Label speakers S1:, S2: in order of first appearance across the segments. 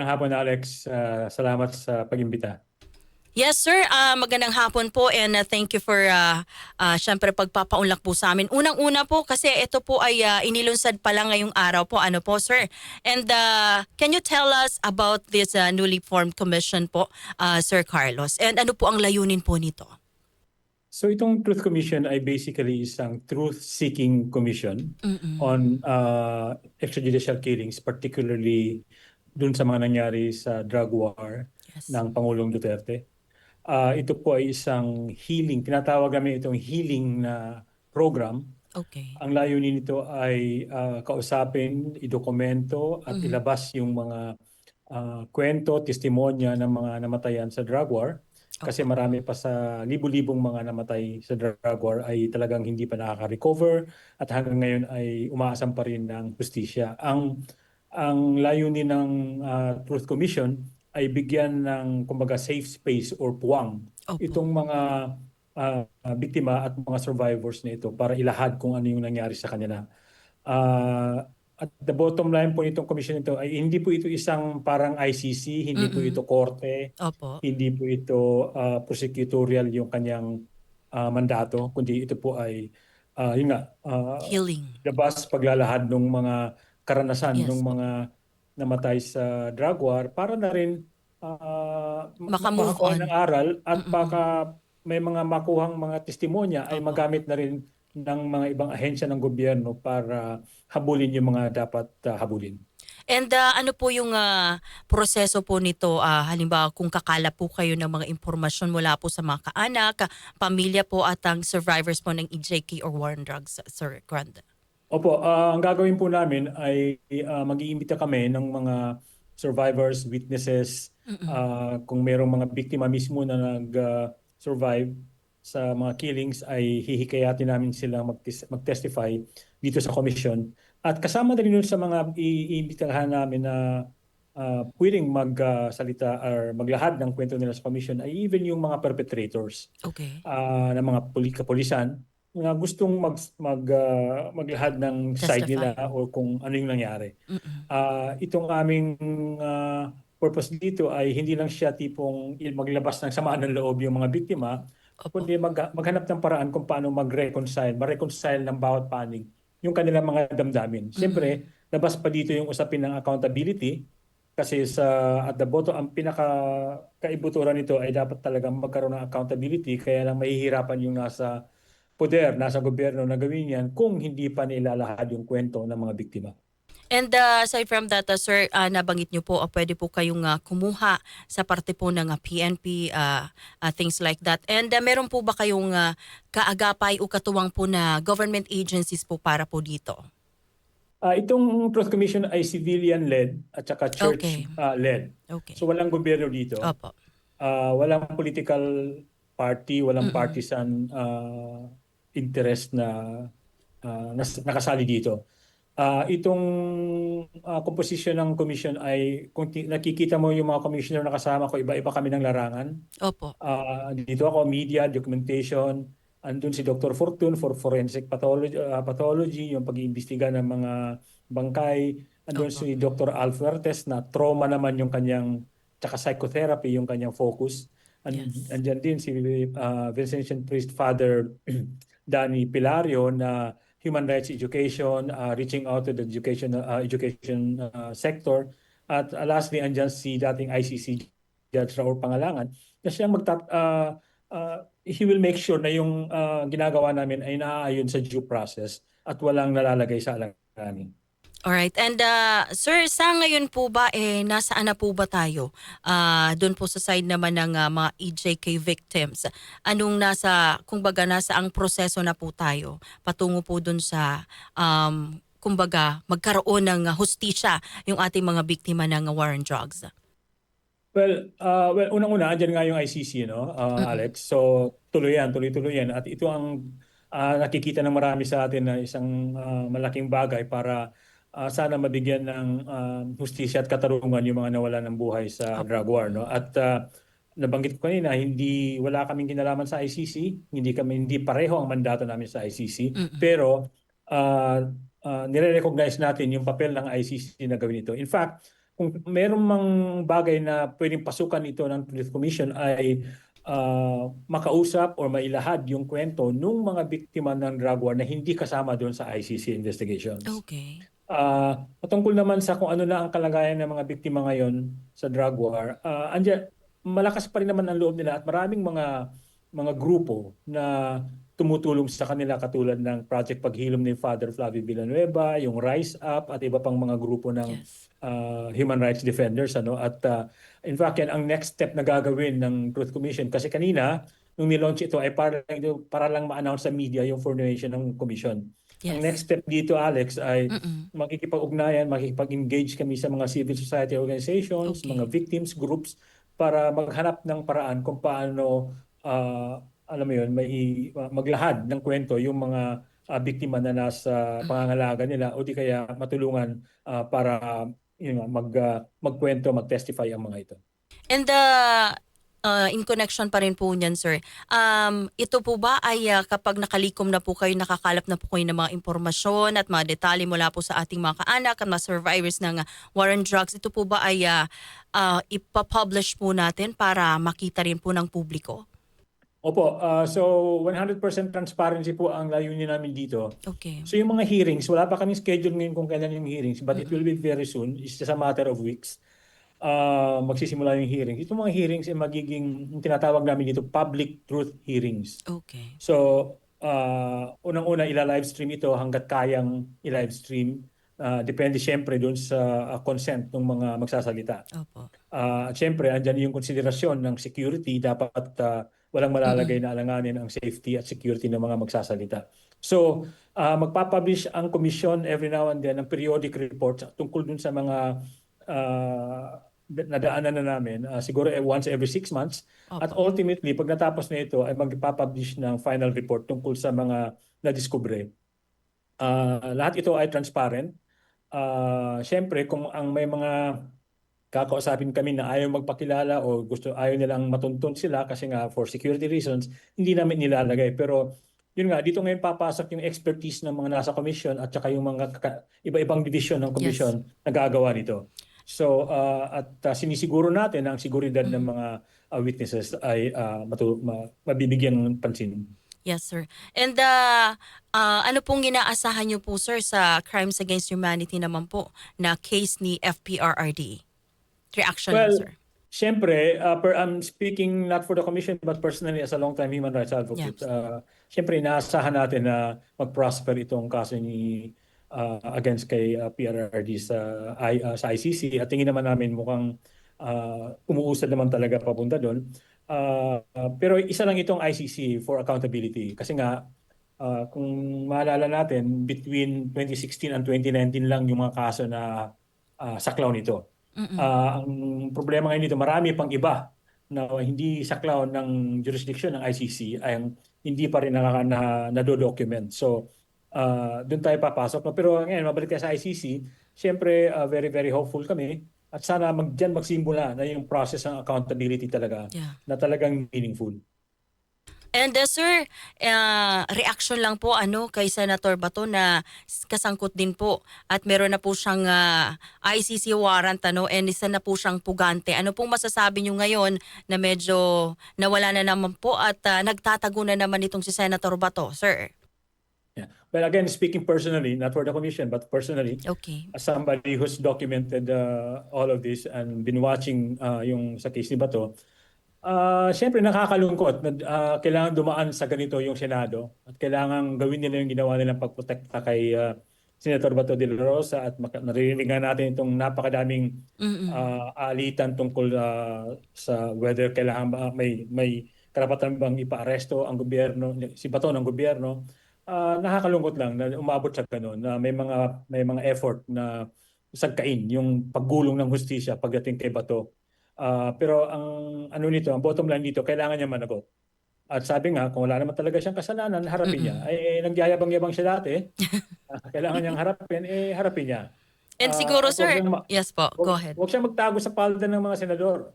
S1: Hapon, Alex. Salamat sa pag-imbita.
S2: Yes, sir. Magandang hapon po and thank you for syempre pagpapaunlak po sa amin. Unang-una po kasi ito po ay inilunsad pa lang ngayong araw po. Ano po, sir? And can you tell us about this newly formed commission po, Sir Carlos? And ano po ang layunin po nito?
S1: So itong Truth Commission ay basically isang truth-seeking commission
S2: Mm-mm.
S1: on extrajudicial killings, particularly dun sa mga nangyari sa drug war
S2: Yes.
S1: ng Pangulong Duterte. Ito po ay isang healing, tinatawag namin itong healing na program.
S2: Okay.
S1: Ang layunin nito ay kausapin, idokumento at
S2: Mm-hmm.
S1: ilabas yung mga kwento, testimonya ng mga namatayan sa drug war. Kasi
S2: Opo.
S1: marami pa sa libu-libong mga namatay sa drug war ay talagang hindi pa nakaka-recover at hanggang ngayon ay umaasam pa rin ng hustisya. Ang layunin ng Truth Commission ay bigyan ng kumbaga safe space or puwang
S2: Opo.
S1: itong mga biktima at mga survivors na ito para ilahad kung ano yung nangyari sa kanila. At the bottom line po nitong commission nito ay hindi po ito isang parang ICC, hindi po
S2: Mm-mm.
S1: ito korte,
S2: Opo.
S1: hindi po ito prosecutorial yung kanyang mandato, kundi ito po ay yun nga,
S2: Healing.
S1: labas paglalahad ng mga karanasan ng
S2: Yes po.
S1: mga namatay sa drug war para na rin
S2: Maka-move
S1: makakuha ng
S2: on.
S1: aral at
S2: Mm-mm.
S1: baka may mga makuhang mga testimonya ay
S2: Opo.
S1: magamit na rin ng mga ibang ahensya ng gobyerno para habulin yung mga dapat habulin.
S2: And ano po yung proseso po nito? Halimbawa kung kakala po kayo ng mga impormasyon mula po sa mga kaanak, pamilya po at ang survivors po ng EJK or war on drugs, Sir Granda.
S1: Opo, ang gagawin po namin ay mag-iimbita kami ng mga survivors, witnesses,
S2: Mm-mm.
S1: kung mayroong mga biktima mismo na nag-survive sa mga killings ay hihikayatin namin sila mag-testify dito sa commission. At kasama na rin yun sa mga iimbitahan namin na pwedeng magsalita or maglahad ng kwento nila sa commission ay even yung mga perpetrators
S2: Okay.
S1: ng mga kapulisan na gustong maglahad ng side
S2: Testify.
S1: nila o kung ano yung nangyari.
S2: Mm-mm.
S1: Itong aming purpose dito ay hindi lang siya tipong maglabas ng samaan ng loob yung mga biktima,
S2: Opo.
S1: kundi maghanap ng paraan kung paano ma-reconcile ng bawat panig yung kanilang mga damdamin.
S2: Mm-mm.
S1: Siyempre, labas pa dito yung usapin ng accountability kasi at the bottom, ang pinaka kaibuturan nito ay dapat talagang magkaroon ng accountability kaya lang mahihirapan yung nasa poder, nasa gobyerno na gawin yan kung hindi pa nilalahad yung kwento ng mga biktima.
S2: And aside from that, sir, nabanggit niyo po, pwede po kayong kumuha sa parte po ng PNP, things like that. And meron po ba kayong kaagapay o katuwang po na government agencies po para po dito?
S1: Itong Truth Commission ay civilian-led at saka
S2: Okay.
S1: church-led. So
S2: Okay.
S1: walang gobyerno dito.
S2: Opo.
S1: Walang political party, walang
S2: Mm-mm.
S1: partisan interest na nakasali dito. Itong komposisyon ng commission ay kung nakikita mo yung mga commissioner na kasama ko, iba-iba kami ng larangan.
S2: Opo.
S1: Dito ako, media, documentation. Andun si Dr. Fortune for forensic pathology, yung pag-iimbestiga ng mga bangkay. Andun
S2: Opo.
S1: si Dr. Al Fuertes na trauma naman yung kanyang, tsaka psychotherapy yung kanyang focus.
S2: Yes.
S1: Andyan din si Vincentian Priest Father Danny Pilario na human rights education, reaching out to the education sector. At lastly, andyan si dating ICC Judge Raul Pangalangan na siya he will make sure na yung ginagawa namin ay naaayon sa due process at walang nalalagay sa alanganin.
S2: Alright. And sir, sa ngayon po ba, nasaan na po ba tayo? Doon po sa side naman ng mga EJK victims. Kumbaga, nasa ang proseso na po tayo patungo po doon sa, kumbaga, magkaroon ng hustisya yung ating mga biktima ng war on drugs?
S1: Well, unang-una, andyan nga yung ICC, no,
S2: Mm-mm.
S1: Alex. So, tuloy-tuloy yan. At ito ang nakikita ng marami sa atin na isang malaking bagay para sana mabigyan ng hustisya at katarungan yung mga nawalan ng buhay sa
S2: Opo.
S1: drug war, no? At nabanggit ko kanina, wala kaming kinalaman sa ICC, hindi pareho ang mandato namin sa ICC,
S2: Mm-mm.
S1: pero nire-recognize natin yung papel ng ICC na gawin ito. In fact, kung meron mang bagay na pwedeng pasukan ito ng Truth Commission ay makausap or mailahad yung kwento ng mga biktima ng drug war na hindi kasama doon sa ICC investigations.
S2: Okay.
S1: Patungkol naman sa kung ano na ang kalagayan ng mga biktima ngayon sa drug war, malakas pa rin naman ang loob nila at maraming mga grupo na tumutulong sa kanila katulad ng Project Paghilom ni Father Flavio Villanueva, yung Rise Up at iba pang mga grupo ng
S2: Yes.
S1: human rights defenders, ano. At in fact yan ang next step na gagawin ng Truth Commission kasi kanina nung nilaunch ito ay para lang ma-announce sa media yung formation ng commission. Ang
S2: Yes.
S1: next step dito, Alex, ay
S2: Mm-mm.
S1: makikipag-ugnayan, makikipag-engage kami sa mga civil society organizations,
S2: Okay.
S1: mga victims groups para maghanap ng paraan kung paano alam mo yun, maglahad ng kwento yung mga biktima na nasa pangangalaga nila o di kaya matulungan para magkwento, mag-testify ang mga ito.
S2: And in connection pa rin po niyan, sir, ito po ba ay kapag nakalikom na po kayo, nakakalap na po kayo ng mga impormasyon at mga detalye mula po sa ating mga kaanak at mga survivors ng war on drugs, ito po ba ay ipapublish po natin para makita rin po ng publiko?
S1: Opo, so 100% transparency po ang layunin namin dito.
S2: Okay.
S1: So yung mga hearings, wala pa kaming schedule ngayon kung kailan yung hearings, but it will be very soon. It's just a matter of weeks. Magsisimula yung hearings. Itong mga hearings ay magiging, yung tinatawag namin dito, public truth hearings.
S2: Okay.
S1: So, unang-una ila-live stream ito hanggat kayang i-live stream. Depende siyempre doon sa consent ng mga magsasalita.
S2: Opo.
S1: At siyempre, andyan yung konsiderasyon ng security. Dapat walang malalagay na alanganin ang safety at security ng mga magsasalita. So, magpapublish ang komisyon every now and then ng periodic reports tungkol dun sa mga nadaanan na namin, siguro once every 6 months.
S2: Opo.
S1: At ultimately, pag natapos na ito, ay magpapublish ng final report tungkol sa mga nadiskubre. Lahat ito ay transparent. Siyempre, kung ang may mga kakausapin kami na ayaw magpakilala o ayaw nilang matuntun sila kasi nga for security reasons, hindi namin nilalagay. Pero yun nga, dito ngayon papasok yung expertise ng mga nasa commission at saka yung mga iba-ibang division ng commission na gagawa nito. So, sinisiguro natin na ang seguridad ng mga witnesses ay mabibigyan ng pansin.
S2: Yes, sir. And ano pong inaasahan niyo po, sir, sa Crimes Against Humanity naman po na case ni FPRRD? Reaction lang, sir.
S1: Siyempre, I'm speaking not for the commission but personally as a long-time human rights advocate. Siyempre, inaasahan natin na mag-prosper itong kaso ni against kay PRRD sa ICC at tingin naman namin mukhang umuusad naman talaga papunta doon. Pero isa lang itong ICC for accountability kasi nga kung maalala natin between 2016 and 2019 lang yung mga kaso na saklaw nito. Ang problema ngayon dito, marami pang iba na hindi saklaw ng jurisdiction ng ICC ay hindi pa rin nado-document. So, doon tayo papasok. No? Pero ngayon, mabalik tayo sa ICC, siyempre very, very hopeful kami at sana dyan magsimula na yung process ng accountability talaga na talagang meaningful.
S2: And sir, reaction lang po kay Senator Bato na kasangkot din po at meron na po siyang ICC warrant and isa na po siyang pugante. Ano pong masasabi niyo ngayon na medyo nawala na naman po at nagtatago na naman itong si Senator Bato, sir?
S1: Yeah. Well, again, speaking personally, not for the commission, but personally, as somebody who's documented all of this and been watching yung sa case ni Bato, siyempre nakakalungkot na kailangan dumaan sa ganito yung Senado at kailangan gawin nila yung ginawa nilang pagprotekta kay Senator Bato de la Rosa at naririnig nga natin itong napakadaming alitan tungkol sa whether kailangan may karapatan bang ipaaresto ang gobyerno, si Bato ng gobyerno. Nakakalungkot lang na umabot sa ganun na may mga effort na sagkain yung paggulong ng hustisya pagdating kay Bato. Pero ang bottom line dito, kailangan niya managot. At sabi nga, kung wala naman talaga siyang kasalanan, harapin niya. Nagyayabang-yabang siya dati. Kailangan niyang harapin niya.
S2: And siguro, sir, yes po, go ahead.
S1: Huwag siya magtago sa palda ng mga senador.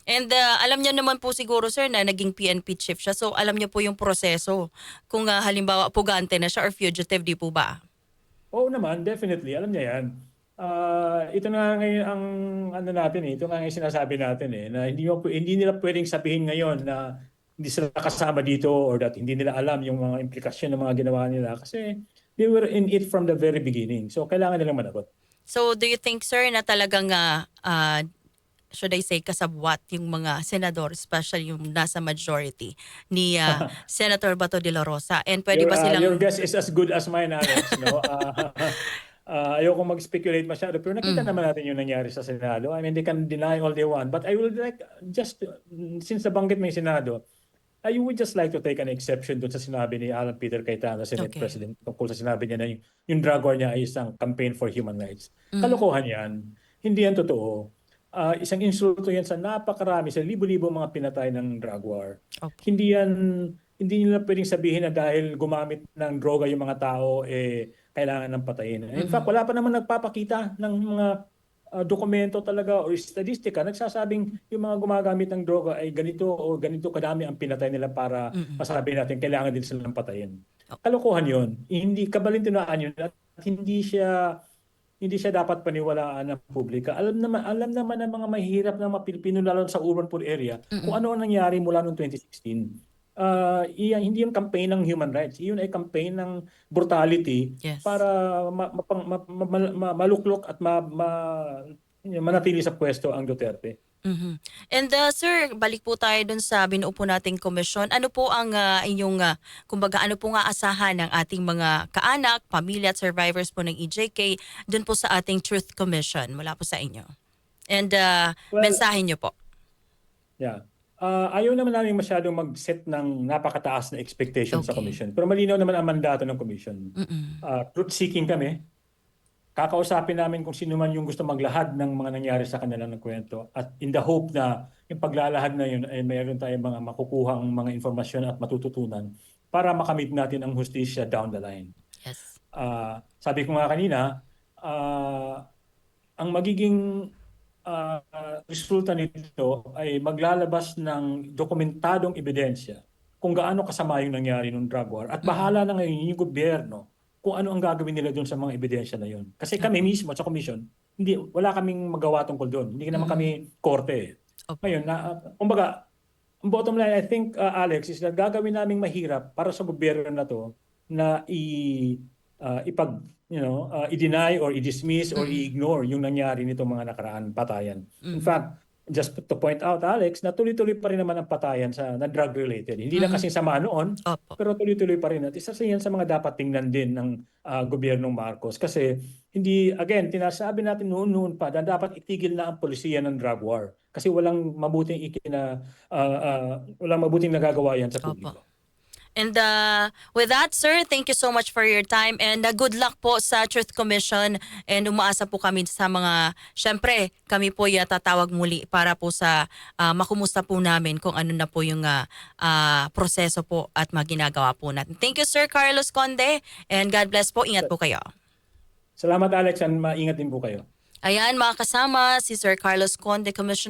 S2: And alam niya naman po siguro, sir, na naging PNP chief siya. So alam niya po yung proseso. Kung halimbawa pugante na siya or fugitive, di po ba?
S1: Oo naman, definitely. Alam niya yan. Ito na ngayon ang ano natin ito nga ngayon sinasabi natin na hindi nila pwedeng sabihin ngayon na hindi sila kasama dito or that hindi nila alam yung mga implikasyon ng mga ginawa nila kasi they were in it from the very beginning. So kailangan nilang managot.
S2: So do you think, sir, na talagang should I say kasabwat yung mga senador, especially yung nasa majority ni Senator Bato de la Rosa, and pwede ba
S1: Your
S2: silang
S1: guess is as good as mine, Alex. No? Ayoko mag-speculate masyado, pero nakita naman natin yung nangyari sa Senado. I mean, they can deny all they want. But I would like, just since nabanggit mo yung Senado, I would just like to take an exception doon sa sinabi ni Alan Peter Cayetano, Senate
S2: Okay.
S1: President, tungkol sa sinabi niya na yung drug war niya ay isang campaign for human rights. Kalokohan yan. Hindi yan totoo. Isang insulto yan sa napakarami, sa libo-libo mga pinatay ng drug war.
S2: Opo.
S1: Hindi nila pwedeng sabihin na dahil gumamit ng droga yung mga tao, kailangan ng patayin. In fact, wala pa naman nagpapakita ng mga dokumento talaga o statistika nagsasabing yung mga gumagamit ng droga ay ganito o ganito kadami ang pinatay nila para masabi natin kailangan din silang patayin. Kalokohan yun. Hindi kabalintunaan yun at hindi siya dapat paniwalaan ng publika. Alam naman ng mga mahihirap na mga Pilipino lalo sa urban poor area kung ano ang nangyari mula noong 2016. Hindi yung campaign ng human rights. Iyon ay campaign ng brutality
S2: Yes.
S1: para maluklok at manatili sa pwesto ang Duterte.
S2: Mhm. And sir, balik po tayo dun sa binuo po nating komisyon. Ano po ang inyong, kumbaga ano po nga asahan ng ating mga kaanak, pamilya at survivors po ng EJK dun po sa ating Truth Commission mula po sa inyo? And
S1: Well,
S2: mensahe nyo po.
S1: yeah. Ayaw naman namin masyadong mag-set ng napakataas na expectation sa
S2: Okay.
S1: commission. Pero malinaw naman ang mandato ng commission. Truth-seeking kami. Kakausapin namin kung sino man yung gusto maglahad ng mga nangyari sa kanilang kwento. At in the hope na yung paglalahad na yun ay mayroon tayong mga makukuhang mga informasyon at matututunan para makamit natin ang hustisya down the line.
S2: Yes.
S1: Sabi ko nga kanina, ang magiging resulta nito ay maglalabas ng dokumentadong ebidensya kung gaano kasama yung nangyari ng drug war. At bahala na ngayon yung gobyerno kung ano ang gagawin nila doon sa mga ebidensya na yun. Kasi kami mismo sa commission, wala kaming magawa tungkol doon. Hindi naman kami korte.
S2: Opo.
S1: Ngayon, kumbaga, ang bottom line, I think, Alex, is na gagawin naming mahirap para sa gobyerno na to na i-deny or i-dismiss or i-ignore yung nangyari nitong mga nakaraan patayan. In fact, just to point out, Alex, na tuloy-tuloy pa rin naman ang patayan na drug-related. Hindi na kasing sama noon,
S2: Opo.
S1: pero tuloy-tuloy pa rin. At isa sa yan sa mga dapat tingnan din ng gobyernong Marcos. Kasi again, tinasabi natin noon pa na dapat itigil na ang polisiya ng drug war. Kasi walang mabuting nagagawa yan sa publiko.
S2: And with that, sir, thank you so much for your time and good luck po sa Truth Commission, and umaasa po kami sa mga, syempre, kami po tatawag muli para po sa makumusta po namin kung ano na po yung proseso po at maginagawa po natin. Thank you, Sir Carlos Conde, and God bless po. Ingat po kayo.
S1: Salamat, Alex, and maingat din po kayo.
S2: Ayan, mga kasama, si Sir Carlos Conde, Commissioner